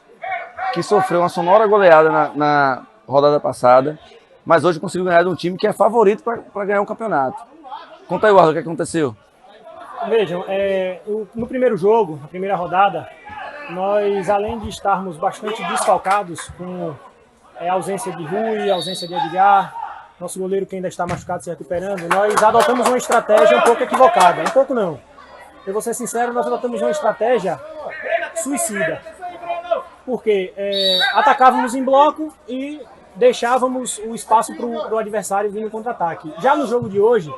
que sofreu uma sonora goleada na rodada passada, mas hoje conseguiu ganhar de um time que é favorito para ganhar um campeonato. Conta aí, Arley, o que aconteceu? Vejam, no primeiro jogo, na primeira rodada, nós, além de estarmos bastante desfalcados com a ausência de Rui, a ausência de Edgar, nosso goleiro que ainda está machucado se recuperando, nós adotamos uma estratégia um pouco equivocada. Um pouco não. Eu vou ser sincero, nós adotamos uma estratégia suicida. Porque atacávamos em bloco e deixávamos o espaço para o adversário vir no contra-ataque. Já no jogo de hoje,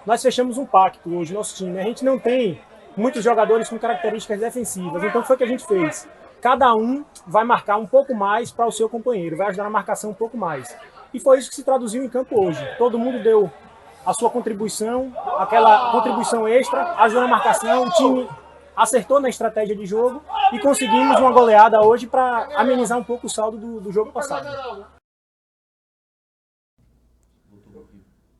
nós fechamos um pacto hoje, nosso time. A gente não tem muitos jogadores com características defensivas. Então foi o que a gente fez. Cada um vai marcar um pouco mais para o seu companheiro, vai ajudar na marcação um pouco mais. E foi isso que se traduziu em campo hoje. Todo mundo deu a sua contribuição, aquela contribuição extra, ajudou na marcação, o time acertou na estratégia de jogo e conseguimos uma goleada hoje para amenizar um pouco o saldo do jogo passado.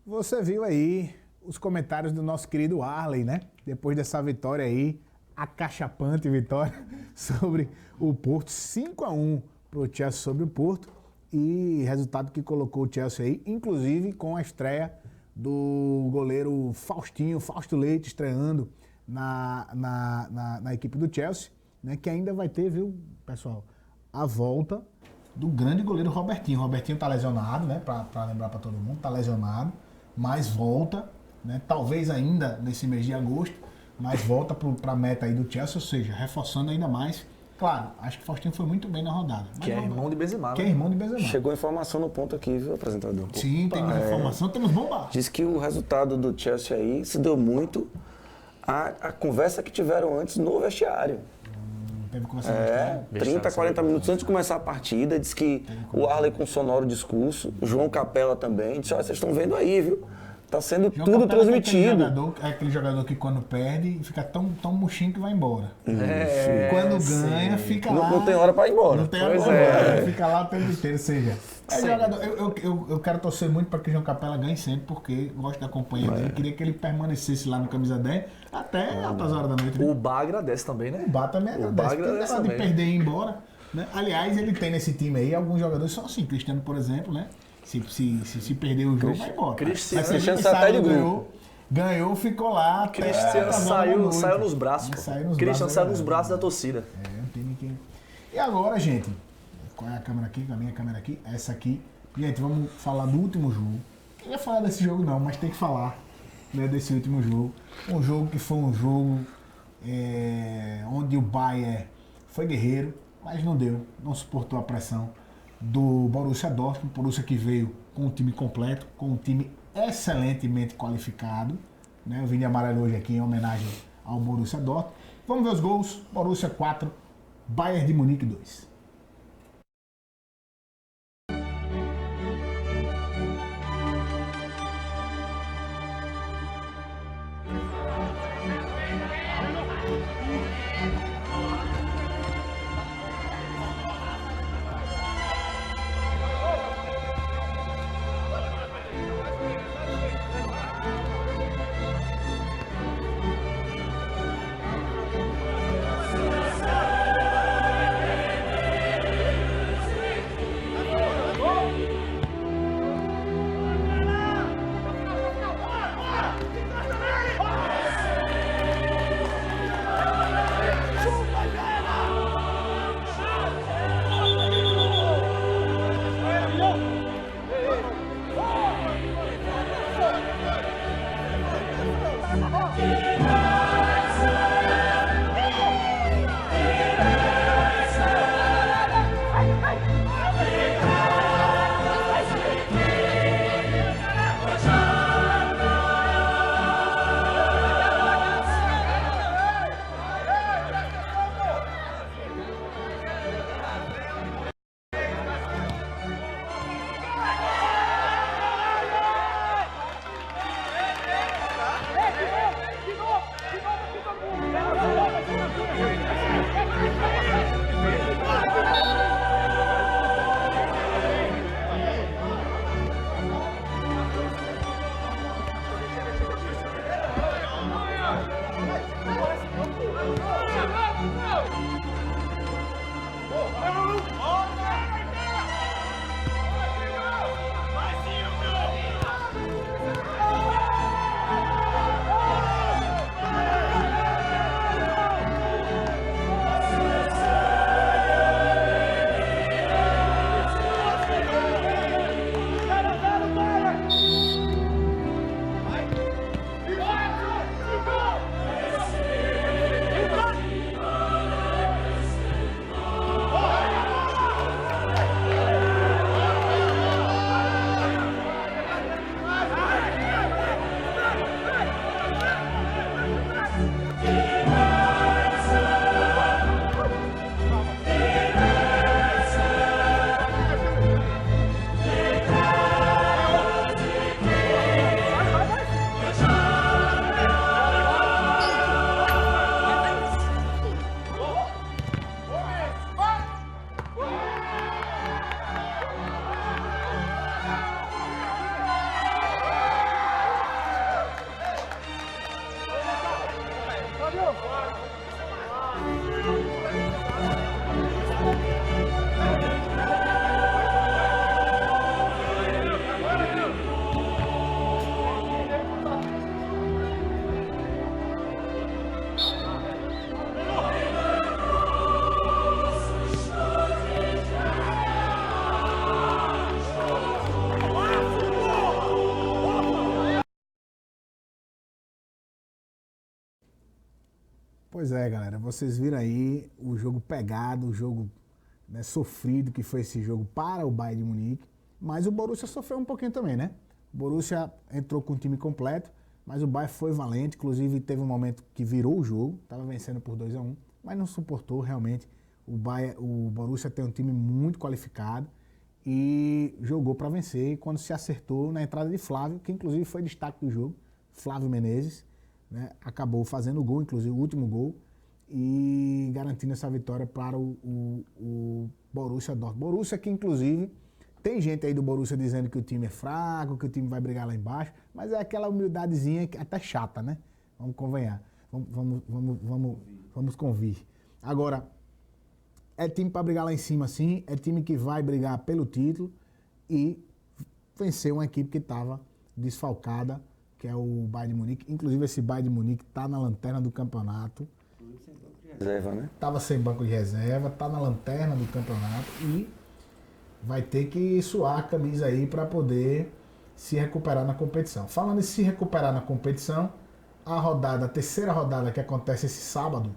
Você viu aí os comentários do nosso querido Arley, né? Depois dessa vitória aí, acachapante vitória sobre o Porto, 5-1 para o Chelsea sobre o Porto, e resultado que colocou o Chelsea aí, inclusive com a estreia do goleiro Fausto Leite, estreando na equipe do Chelsea, né? Que ainda vai ter, viu, pessoal, a volta do grande goleiro Robertinho. O Robertinho tá lesionado, né? Para lembrar para todo mundo, tá lesionado, mas volta, né? Talvez ainda nesse mês de agosto, mas volta para a meta aí do Chelsea, ou seja, reforçando ainda mais. Claro, acho que o Faustinho foi muito bem na rodada. Que é irmão de Benzema. Que é irmão de Benzema. Chegou informação no ponto aqui, viu, apresentador? Sim, temos informação, temos bomba. Diz que o resultado do Chelsea aí se deu muito a conversa que tiveram antes no vestiário. Teve conversa no vestiário? 30, 40 minutos antes de começar a partida, diz que o Arley com sonoro discurso, o João Capella também, disse, olha, vocês estão vendo aí, viu? Tá sendo João tudo Capela transmitido. É aquele jogador que quando perde fica tão murchinho que vai embora. Quando ganha, fica lá. Não tem hora pra ir embora. Não tem hora pra ir embora. Fica lá o tempo inteiro. Ou seja, jogador, eu quero torcer muito para que o João Capela ganhe sempre, porque gosto da companhia dele. Queria que ele permanecesse lá no camisa 10 até altas horas da noite. Né? O Bar agradece também, né? O Bar também agradece. Não de perder e ir embora. Né? Aliás, ele tem nesse time aí alguns jogadores são assim. Cristiano, por exemplo, né? Se perder o jogo, vai embora. Cristiano sai do grupo. Ganhou, ficou lá. Cristiano saiu nos braços. Cristiano saiu nos braços da torcida. Não tem ninguém. E agora, gente, qual é a câmera aqui? A minha câmera aqui? Essa aqui. Gente, vamos falar do último jogo. Não ia falar desse jogo não, mas tem que falar, né, desse último jogo. Um jogo que foi um jogo onde o Bayern foi guerreiro, mas não deu, não suportou a pressão do Borussia Dortmund. Borussia que veio com um time completo, com um time excelentemente qualificado, né? Eu vim de amarelo hoje aqui em homenagem ao Borussia Dortmund. Vamos ver os gols. Borussia 4, Bayern de Munique 2. Pois é, galera, vocês viram aí o jogo pegado, o jogo, né, sofrido que foi esse jogo para o Bayern de Munique, mas o Borussia sofreu um pouquinho também, né? O Borussia entrou com o time completo, mas o Bayern foi valente, inclusive teve um momento que virou o jogo, estava vencendo por 2-1, mas não suportou realmente. O Borussia tem um time muito qualificado e jogou para vencer, e quando se acertou na entrada de Flávio, que inclusive foi destaque do jogo, Flávio Menezes, né, acabou fazendo o gol, inclusive o último gol, e garantindo essa vitória para o Borussia Dortmund. Borussia que, inclusive, tem gente aí do Borussia dizendo que o time é fraco, que o time vai brigar lá embaixo, mas é aquela humildadezinha que até chata, né? Vamos convenhar. Vamos convir. Agora, é time para brigar lá em cima, sim, é time que vai brigar pelo título e vencer uma equipe que estava desfalcada, que é o Bayern de Munique. Inclusive, esse Bayern de Munique está na lanterna do campeonato. Reserva, né? Estava sem banco de reserva, está na lanterna do campeonato e vai ter que suar a camisa aí para poder se recuperar na competição. Falando em se recuperar na competição, a terceira rodada que acontece esse sábado,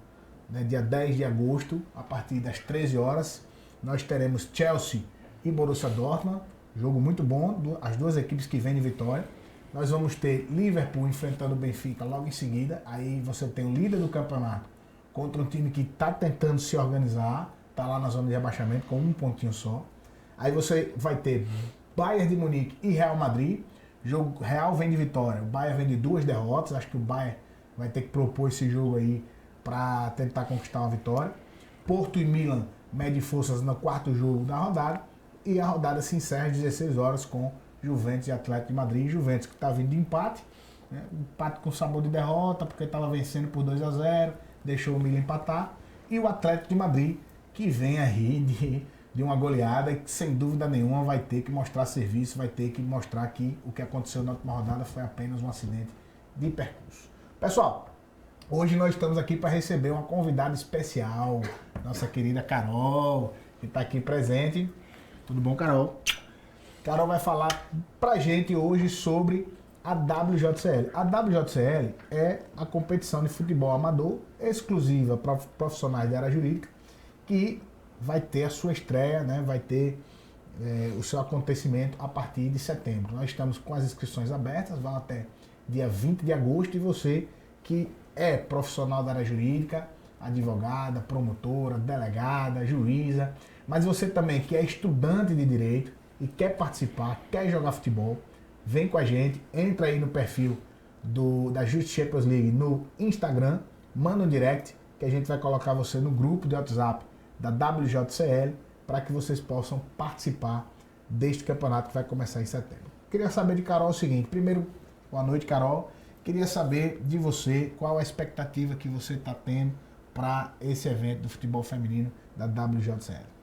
né, dia 10 de agosto, a partir das 13 horas, nós teremos Chelsea e Borussia Dortmund, jogo muito bom, as duas equipes que vêm de vitória. Nós vamos ter Liverpool enfrentando o Benfica logo em seguida. Aí você tem o líder do campeonato contra um time que está tentando se organizar, está lá na zona de rebaixamento com um pontinho só. Aí você vai ter Bayern de Munique e Real Madrid. Jogo Real vem de vitória, o Bayern vem de 2 derrotas. Acho que o Bayern vai ter que propor esse jogo aí para tentar conquistar uma vitória. Porto e Milan mede forças no quarto jogo da rodada. E a rodada se encerra às 16 horas com Juventus e Atlético de Madrid. Juventus que está vindo de empate, né? Empate com sabor de derrota, porque estava vencendo por 2-0, deixou o Milan empatar. E o Atlético de Madrid, que vem aí de uma goleada e que sem dúvida nenhuma vai ter que mostrar serviço, vai ter que mostrar que o que aconteceu na última rodada foi apenas um acidente de percurso. Pessoal, hoje nós estamos aqui para receber uma convidada especial, nossa querida Carol, que está aqui presente. Tudo bom, Carol? Carol vai falar pra gente hoje sobre a WJCL. A WJCL é a competição de futebol amador exclusiva para profissionais da área jurídica, que vai ter a sua estreia, né? Vai ter o seu acontecimento a partir de setembro. Nós estamos com as inscrições abertas, vão até dia 20 de agosto, e você que é profissional da área jurídica, advogada, promotora, delegada, juíza, mas você também que é estudante de direito e quer participar, quer jogar futebol, vem com a gente, entra aí no perfil da Just Champions League no Instagram, manda um direct que a gente vai colocar você no grupo de WhatsApp da WJCL para que vocês possam participar deste campeonato que vai começar em setembro. Queria saber de Carol o seguinte: primeiro, boa noite, Carol. Queria saber de você qual a expectativa que você está tendo para esse evento do futebol feminino da WJCL.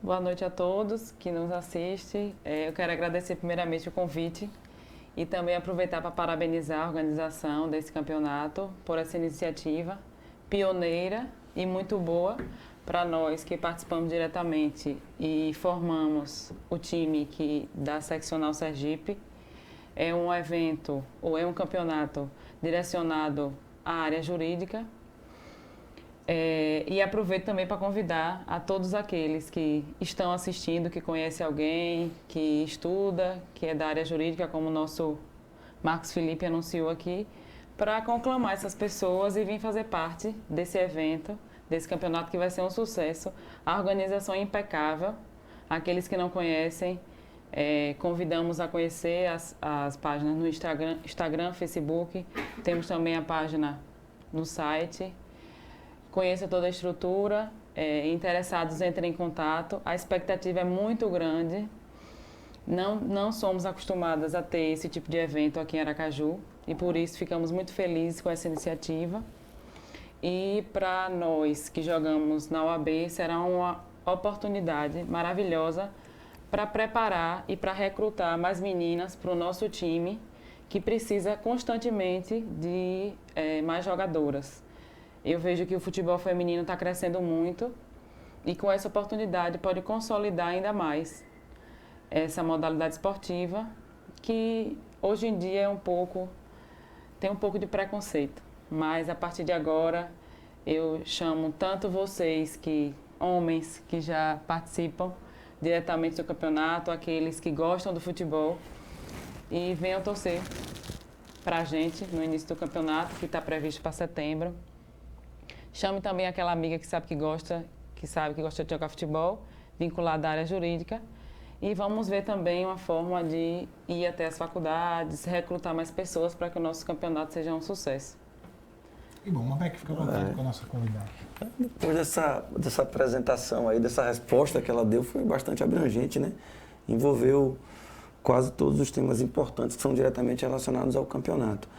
Boa noite a todos que nos assistem. Eu quero agradecer primeiramente o convite e também aproveitar para parabenizar a organização desse campeonato por essa iniciativa pioneira e muito boa para nós que participamos diretamente e formamos o time da Seccional Sergipe. É um evento, ou é um campeonato direcionado à área jurídica. E aproveito também para convidar a todos aqueles que estão assistindo, que conhecem alguém, que estuda, que é da área jurídica, como o nosso Marcos Felipe anunciou aqui, para conclamar essas pessoas e vir fazer parte desse evento, desse campeonato que vai ser um sucesso. A organização é impecável. Aqueles que não conhecem, convidamos a conhecer as páginas no Instagram, Facebook. Temos também a página no site. Conheça toda a estrutura, interessados entrem em contato. A expectativa é muito grande. Não somos acostumadas a ter esse tipo de evento aqui em Aracaju e por isso ficamos muito felizes com essa iniciativa. e para nós que jogamos na UAB será uma oportunidade maravilhosa para preparar e para recrutar mais meninas para o nosso time, que precisa constantemente de mais jogadoras. Eu vejo que o futebol feminino está crescendo muito e com essa oportunidade pode consolidar ainda mais essa modalidade esportiva, que hoje em dia tem um pouco de preconceito. Mas a partir de agora eu chamo tanto vocês, homens que já participam diretamente do campeonato, aqueles que gostam do futebol, e venham torcer para a gente no início do campeonato, que está previsto para setembro. Chame também aquela amiga que sabe que gosta de jogar futebol, vinculada à área jurídica. E vamos ver também uma forma de ir até as faculdades, recrutar mais pessoas para que o nosso campeonato seja um sucesso. E bom, Mabec, fica à vontade com a nossa convidada. Depois dessa apresentação aí, dessa resposta que ela deu, foi bastante abrangente, né? Envolveu quase todos os temas importantes que são diretamente relacionados ao campeonato.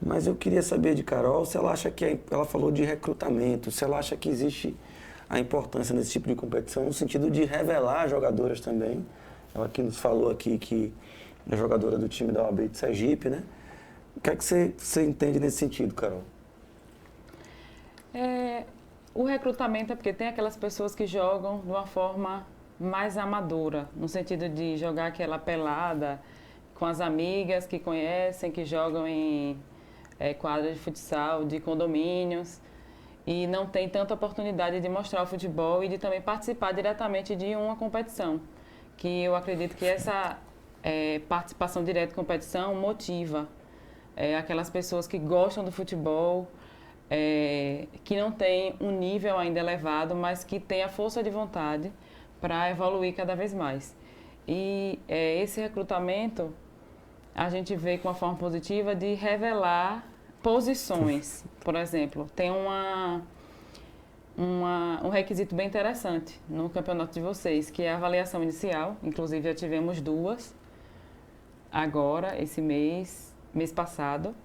Mas eu queria saber de Carol se ela acha que ela falou de recrutamento, se ela acha que existe a importância nesse tipo de competição no sentido de revelar jogadoras também. Ela que nos falou aqui que é jogadora do time da OAB de Sergipe, né? O que é que você entende nesse sentido, Carol? O recrutamento é porque tem aquelas pessoas que jogam de uma forma mais amadora, no sentido de jogar aquela pelada com as amigas que conhecem, que jogam em quadras de futsal, de condomínios, e não tem tanta oportunidade de mostrar o futebol e de também participar diretamente de uma competição. Que eu acredito que essa participação direta em competição motiva aquelas pessoas que gostam do futebol, que não têm um nível ainda elevado, mas que têm a força de vontade para evoluir cada vez mais. E esse recrutamento a gente vê com uma forma positiva de revelar posições. Por exemplo, tem um requisito bem interessante no campeonato de vocês, que é a avaliação inicial. Inclusive, já tivemos 2 agora, esse mês passado,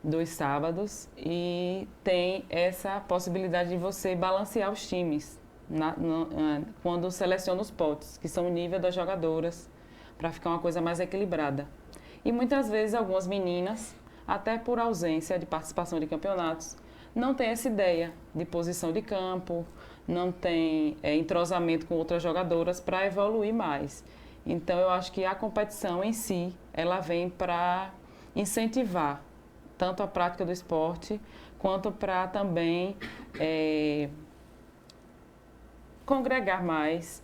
2 sábados, e tem essa possibilidade de você balancear os times quando seleciona os potes, que são o nível das jogadoras, para ficar uma coisa mais equilibrada. E muitas vezes algumas meninas, até por ausência de participação de campeonatos, não tem essa ideia de posição de campo, não tem entrosamento com outras jogadoras para evoluir mais. Então, eu acho que a competição em si, ela vem para incentivar tanto a prática do esporte, quanto para também congregar mais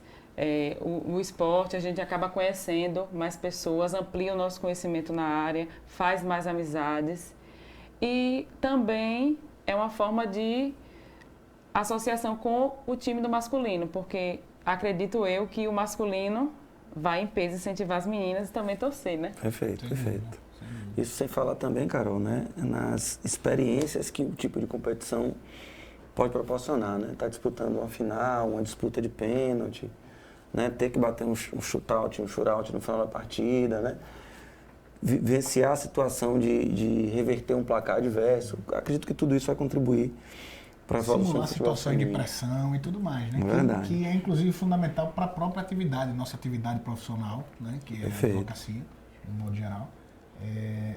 o esporte. A gente acaba conhecendo mais pessoas, amplia o nosso conhecimento na área, faz mais amizades e também é uma forma de associação com o time do masculino, porque acredito eu que o masculino vai em peso incentivar as meninas e também torcer, né? Perfeito, perfeito. Isso sem falar também, Carol, né, nas experiências que o tipo de competição pode proporcionar, né? Tá disputando uma final, uma disputa de pênalti, né? Ter que bater um shootout, um shootout no final da partida, né? Vivenciar a situação de reverter um placar adverso. Acredito que tudo isso vai contribuir para a evolução simular situações de pressão e tudo mais, né? Verdade. Que é inclusive fundamental para a própria atividade, nossa atividade profissional, né? Que é a advocacia, de modo geral.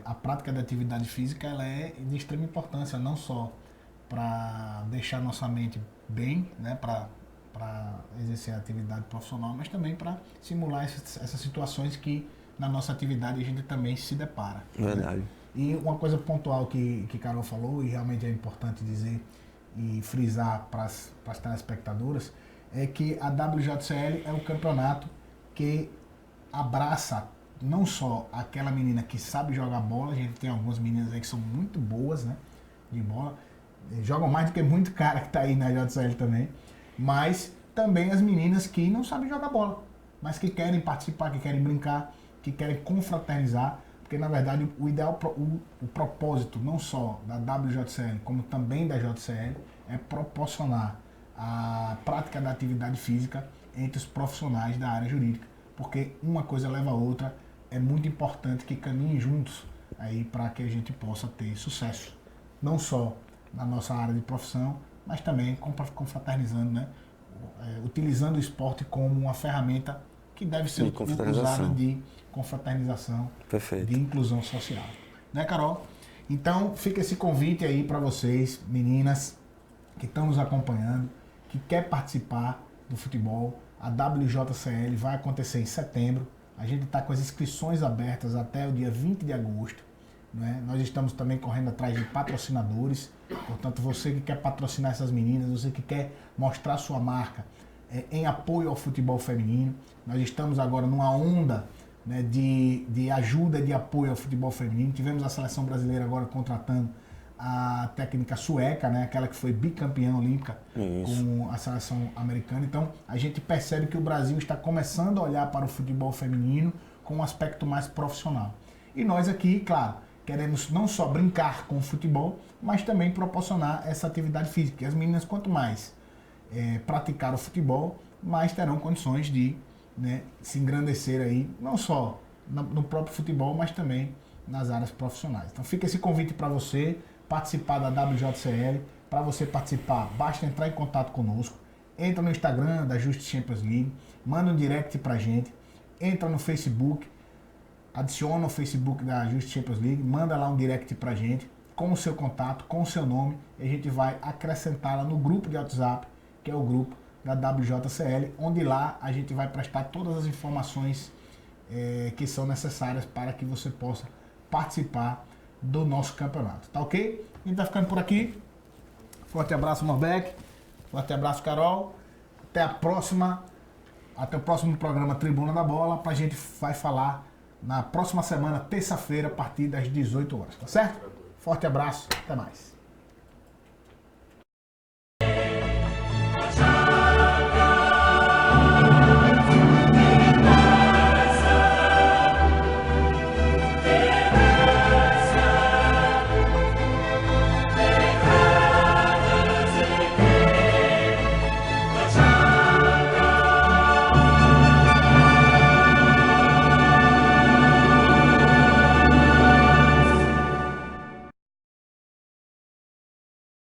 A prática da atividade física ela é de extrema importância, não só para deixar nossa mente bem, né? Para exercer a atividade profissional, mas também para simular essas situações que na nossa atividade a gente também se depara. Verdade. Né? E uma coisa pontual que Carol falou, e realmente é importante dizer e frisar para as telespectadoras, é que a WJCL é um campeonato que abraça não só aquela menina que sabe jogar bola, a gente tem algumas meninas aí que são muito boas, né, de bola, jogam mais do que muito cara que está aí na JCL também, mas também as meninas que não sabem jogar bola, mas que querem participar, que querem brincar, que querem confraternizar, porque na verdade o ideal, o propósito não só da WJCL, como também da JCL, é proporcionar a prática da atividade física entre os profissionais da área jurídica, porque uma coisa leva a outra, é muito importante que caminhem juntos aí para que a gente possa ter sucesso, não só na nossa área de profissão, mas também confraternizando, né? Utilizando o esporte como uma ferramenta que deve ser usada de confraternização, perfeito, de inclusão social. Né, Carol? Então, fica esse convite aí para vocês, meninas, que estão nos acompanhando, que quer participar do futebol. A WJCL vai acontecer em setembro. A gente está com as inscrições abertas até o dia 20 de agosto. Né? Nós estamos também correndo atrás de patrocinadores. Portanto, você que quer patrocinar essas meninas, você que quer mostrar sua marca em apoio ao futebol feminino. Nós estamos agora numa onda, né, de ajuda e de apoio ao futebol feminino. Tivemos a seleção brasileira agora contratando a técnica sueca, né, aquela que foi bicampeã olímpica com a seleção americana. Então, a gente percebe que o Brasil está começando a olhar para o futebol feminino com um aspecto mais profissional. E nós aqui, claro, queremos não só brincar com o futebol, mas também proporcionar essa atividade física. E as meninas, quanto mais praticar o futebol, mais terão condições de, né, se engrandecer aí, não só no próprio futebol, mas também nas áreas profissionais. Então fica esse convite para você participar da WJCL. Para você participar, basta entrar em contato conosco. Entra no Instagram da Just Champions League, manda um direct pra gente, entra no Facebook, adiciona o Facebook da Just Champions League, manda lá um direct pra gente, com o seu contato, com o seu nome, e a gente vai acrescentá-la no grupo de WhatsApp, que é o grupo da WJCL, onde lá a gente vai prestar todas as informações que são necessárias para que você possa participar do nosso campeonato. Tá ok? A gente tá ficando por aqui. Forte abraço, Norbeck. Forte abraço, Carol. Até a próxima. Até o próximo programa Tribuna da Bola. A gente vai falar na próxima semana, terça-feira, a partir das 18 horas. Tá certo? Forte abraço. Até mais.